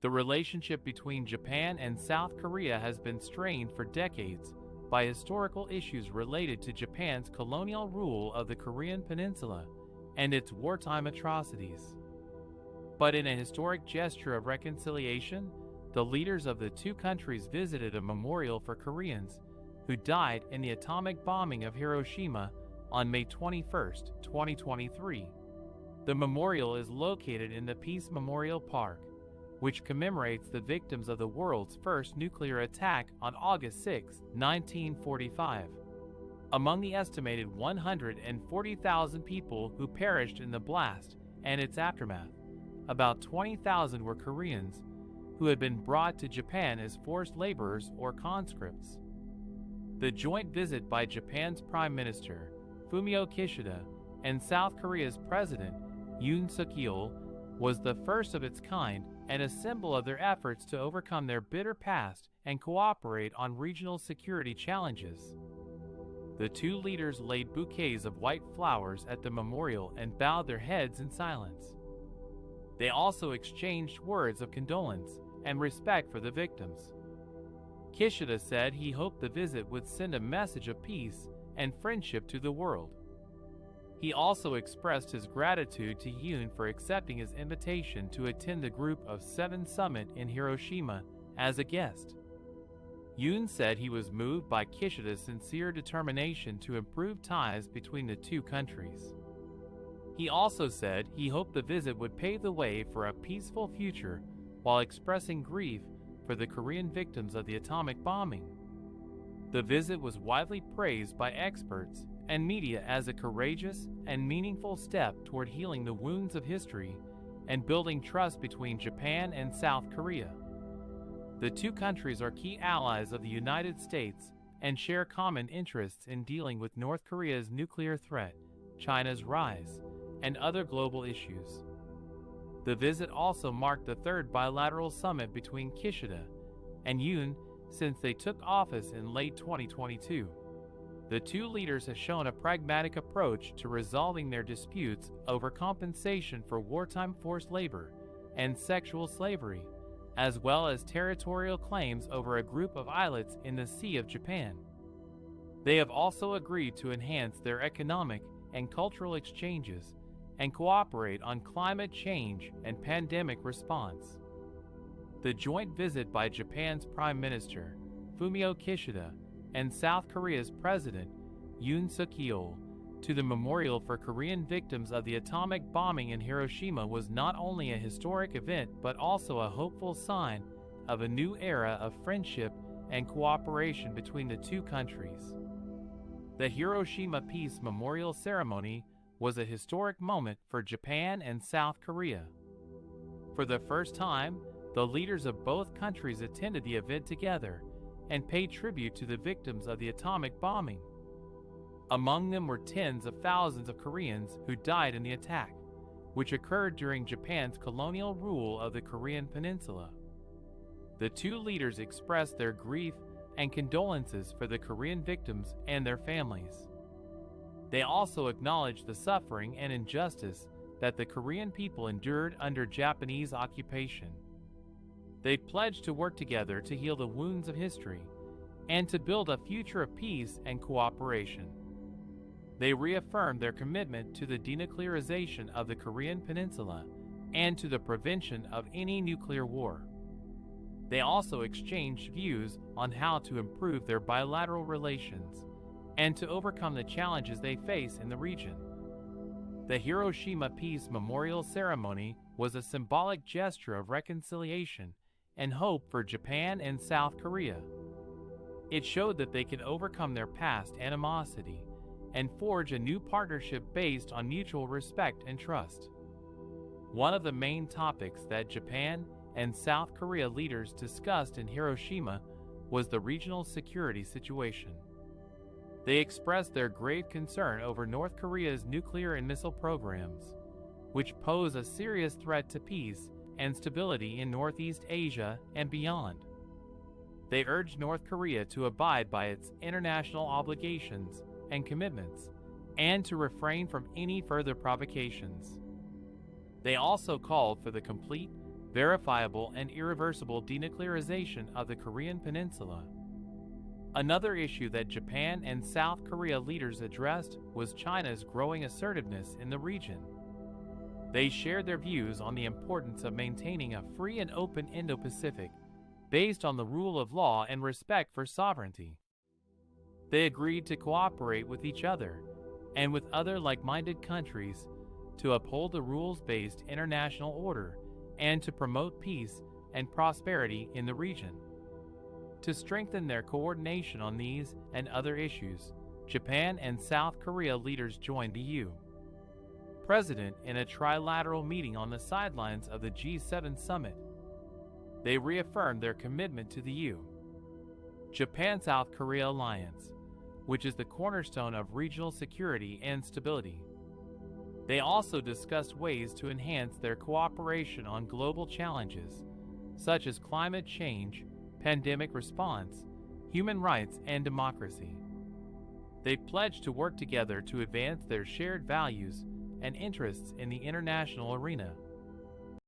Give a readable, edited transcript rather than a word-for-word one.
The relationship between Japan and South Korea has been strained for decades by historical issues related to Japan's colonial rule of the Korean Peninsula and its wartime atrocities. But in a historic gesture of reconciliation, the leaders of the two countries visited a memorial for Koreans who died in the atomic bombing of Hiroshima on May 21, 2023. The memorial is located in the Peace Memorial Park, which commemorates the victims of the world's first nuclear attack on August 6, 1945. Among the estimated 140,000 people who perished in the blast and its aftermath, about 20,000 were Koreans who had been brought to Japan as forced laborers or conscripts. The joint visit by Japan's Prime Minister, Fumio Kishida, and South Korea's President, Yoon Suk-yeol, was the first of its kind and a symbol of their efforts to overcome their bitter past and cooperate on regional security challenges. The two leaders laid bouquets of white flowers at the memorial and bowed their heads in silence. They also exchanged words of condolence and respect for the victims. Kishida said he hoped the visit would send a message of peace and friendship to the world. He also expressed his gratitude to Yoon for accepting his invitation to attend the Group of Seven summit in Hiroshima as a guest. Yoon said he was moved by Kishida's sincere determination to improve ties between the two countries. He also said he hoped the visit would pave the way for a peaceful future while expressing grief for the Korean victims of the atomic bombing. The visit was widely praised by experts and media as a courageous and meaningful step toward healing the wounds of history and building trust between Japan and South Korea. The two countries are key allies of the United States and share common interests in dealing with North Korea's nuclear threat, China's rise, and other global issues. The visit also marked the third bilateral summit between Kishida and Yoon since they took office in late 2022. The two leaders have shown a pragmatic approach to resolving their disputes over compensation for wartime forced labor and sexual slavery, as well as territorial claims over a group of islets in the Sea of Japan. They have also agreed to enhance their economic and cultural exchanges and cooperate on climate change and pandemic response. The joint visit by Japan's Prime Minister, Fumio Kishida, and South Korea's President, Yoon Suk-yeol, to the memorial for Korean victims of the atomic bombing in Hiroshima was not only a historic event but also a hopeful sign of a new era of friendship and cooperation between the two countries. The Hiroshima Peace Memorial Ceremony was a historic moment for Japan and South Korea. For the first time, the leaders of both countries attended the event together and paid tribute to the victims of the atomic bombing. Among them were tens of thousands of Koreans who died in the attack, which occurred during Japan's colonial rule of the Korean Peninsula. The two leaders expressed their grief and condolences for the Korean victims and their families. They also acknowledged the suffering and injustice that the Korean people endured under Japanese occupation. They pledged to work together to heal the wounds of history and to build a future of peace and cooperation. They reaffirmed their commitment to the denuclearization of the Korean Peninsula and to the prevention of any nuclear war. They also exchanged views on how to improve their bilateral relations and to overcome the challenges they face in the region. The Hiroshima Peace Memorial Ceremony was a symbolic gesture of reconciliation and hope for Japan and South Korea. It showed that they could overcome their past animosity and forge a new partnership based on mutual respect and trust. One of the main topics that Japan and South Korea leaders discussed in Hiroshima was the regional security situation. They expressed their grave concern over North Korea's nuclear and missile programs, which pose a serious threat to peace and stability in Northeast Asia and beyond. They urged North Korea to abide by its international obligations and commitments, and to refrain from any further provocations. They also called for the complete, verifiable and irreversible denuclearization of the Korean Peninsula. Another issue that Japan and South Korea leaders addressed was China's growing assertiveness in the region. They shared their views on the importance of maintaining a free and open Indo-Pacific based on the rule of law and respect for sovereignty. They agreed to cooperate with each other and with other like-minded countries to uphold the rules-based international order and to promote peace and prosperity in the region. To strengthen their coordination on these and other issues, Japan and South Korea leaders joined the U.S. President in a trilateral meeting on the sidelines of the G7 summit. They reaffirmed their commitment to the U.S.-Japan-South Korea alliance, which is the cornerstone of regional security and stability. They also discussed ways to enhance their cooperation on global challenges, such as climate change, pandemic response, human rights, and democracy. They pledged to work together to advance their shared values and interests in the international arena.